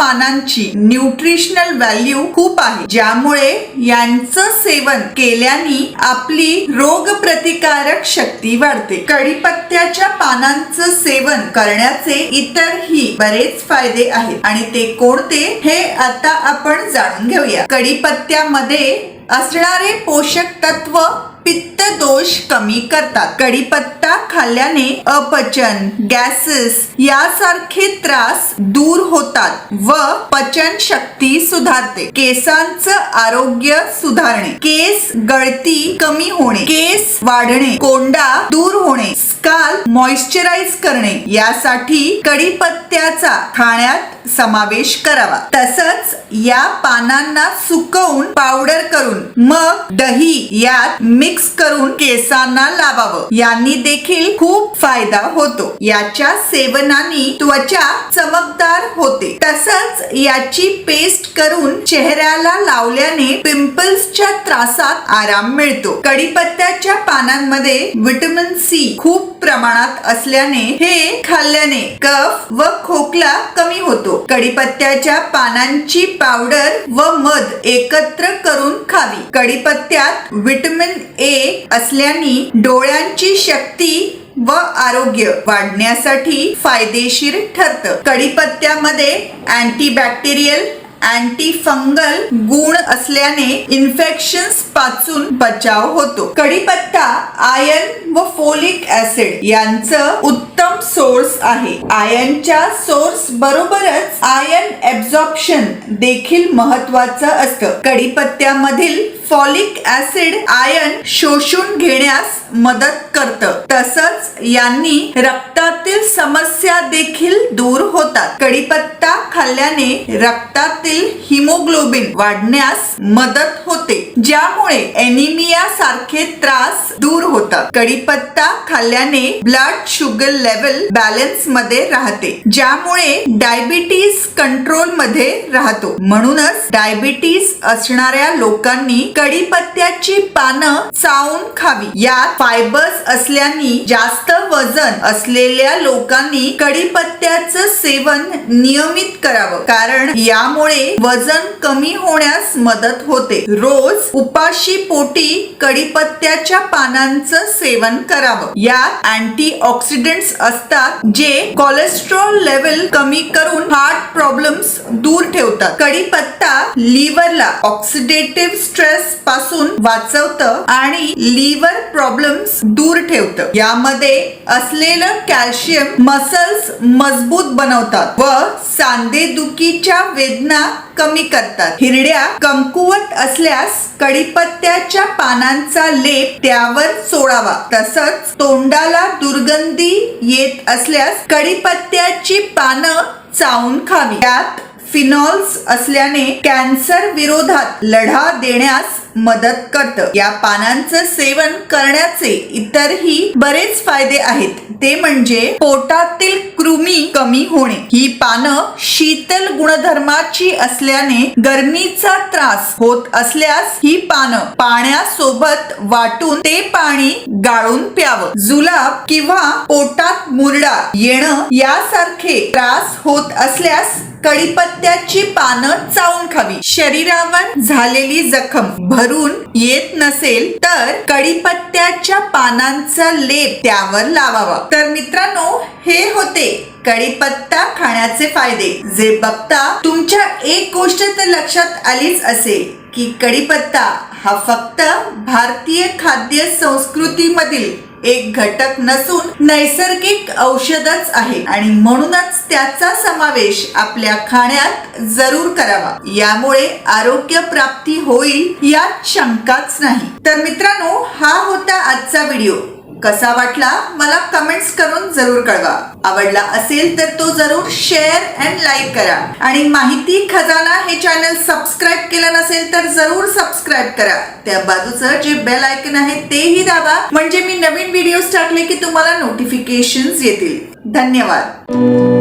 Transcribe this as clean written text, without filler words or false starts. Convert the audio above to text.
पानांची nutritional value खूप आहे, ज्यामुळे यांचं सेवन केल्याने आपली रोगप्रतिकारक शक्ती वाढते. कढीपत्त्याच्या पानांचं सेवन करण्याचे इतरही बरेच फायदे आहेत आणि ते कोणते हे आता आपण जाणून घेऊया. कढीपत्त्यामध्ये असणारे पोषक तत्व पित्त दोष कमी करतात. कढीपत्ता खाल्ल्याने अपचन, गॅसेस यासारखे त्रास दूर होतात व पचन शक्ती सुधारते. केसांचं आरोग्य सुधारणे, केस गळती कमी होणे, केस वाढणे, कोंडा दूर होणे, स्काल्प मॉइश्चराइज करणे यासाठी कढीपत्त्याचा खाण्यात समावेश करावा. तसंच या पानांना सुकवून पावडर करून मग दही यात मिक्स करून केसांना लावावं. यांनी देखील खूप फायदा होतो. याच्या सेवनाने त्वचा चमकदार होते. तसंच याची पेस्ट करून चेहऱ्याला लावल्याने पिंपल्सच्या त्रासात आराम मिळतो. कढीपत्त्याच्या पानांमध्ये व्हिटॅमिन सी खूप प्रमाणात असल्याने हे खाल्ल्याने कफ व खोकला कमी होतो. कढीपत्त्याच्या पानांची पावडर व मध एकत्र करून खावी. कढीपत्त्यात व्हिटॅमिन ए असल्याने डोळ्यांची शक्ती व आरोग्य वाढण्यासाठी फायदेशीर ठरतं. कढीपत्त्यामध्ये अँटीबॅक्टेरियल, अँटी फंगल गुण असल्याने इन्फेक्शन्स पासून बचाव होतो. कढीपत्ता आयर्न व फोलिक ऍसिड यांचं उत्तम सोर्स आहे. आयर्नच्या सोर्स बरोबरच आयर्न ऍब्सॉर्प्शन देखील महत्वाचं असतं. कढीपत्त्यामधील फॉलिक ऍसिड आयर्न शोषून घेण्यास मदत करतं. तसंच यांनी रक्तातील समस्या देखील दूर होतात. कढीपत्ता खाल्ल्याने रक्तातील हिमोग्लोबिन वाढण्यास मदत होते, ज्यामुळे एनिमिया सारखे त्रास दूर होतात. कढीपत्ता खाल्ल्याने ब्लड शुगर लेवल बॅलन्स मध्ये राहते, ज्यामुळे डायबिटीज कंट्रोल मध्ये राहतो. म्हणूनच डायबिटीज असणाऱ्या लोकांनी कढीपत्त्याची पानं चावून खावी. यात फायबर्स असल्याने जास्त वजन असलेल्या लोकांनी कढीपत्त्याचं सेवन नियमित करावं, कारण यामुळे वजन कमी होण्यास मदत होते. रोज उपाशी पोटी कढीपत्त्याच्या पानांचं सेवन करावं. यात अँटीऑक्सिडंट्स असतात, जे कोलेस्ट्रॉल लेवल कमी करून हार्ट प्रॉब्लेम्स दूर ठेवतात. कढीपत्ता लिव्हरला ऑक्सिडेटिव्ह स्ट्रेस पासून वाचवतं आणि लिव्हर प्रॉब्लेम्स दूर ठेवतं. यामध्ये असलेलं कॅल्शियम मसल्स मजबूत बनवतात व सांधेदुखीच्या वेदना कमी करतात. हिरड्या कमकुवत असल्यास कढीपत्त्याच्या पानांचा लेप त्यावर चोळावा. तसंच तोंडाला दुर्गंधी येत असल्यास कढीपत्त्याची पानं चावून खावी. यात फिनॉल्स असल्याने कॅन्सर विरोधात लढा देण्यास मदत करतं. या पानांचं सेवन करण्याचे इतरही बरेच फायदे आहेत. ते म्हणजे पोटातील कृमी कमी होणे. ही पानं शीतल गुणधर्माची असल्याने गरमीचा त्रास होत असल्यास ही पानं पाण्यासोबत वाटून ते पाणी गाळून प्यावं. जुलाब किंवा पोटात मुरडा येणं यासारखे त्रास होत असल्यास कढीपत्त्याची पानं चावून खावी. शरीरावर झालेली जखम भरून येत नसेल तर कढीपत्त्याच्या पानांचा लेप त्यावर लावावा. तर मित्रांनो, हे होते कढीपत्ता खाण्याचे फायदे, जे बघता तुमच्या एक गोष्ट तर लक्षात आलीच असेल की कढीपत्ता हा फक्त भारतीय खाद्य संस्कृतीमधील एक घटक नसून नैसर्गिक औषधच आहे आणि म्हणूनच त्याचा समावेश आपल्या खाण्यात जरूर करावा. यामुळे आरोग्य प्राप्ती होईल यात शंकाच नाही. तर मित्रांनो, हा होता आजचा व्हिडिओ. कसा वाटला मला कमेंट्स करून जरूर कळवा. आवडला असेल तर तो जरूर शेअर अँड लाईक करा आणि माहिती खजाना हे चॅनल सबस्क्राईब केलं नसेल तर जरूर सबस्क्राईब करा. त्या बाजूचं जे बेल आयकन आहे तेही दाबा, म्हणजे मी नवीन व्हिडिओज टाकले की तुम्हाला नोटिफिकेशन्स येतील. धन्यवाद.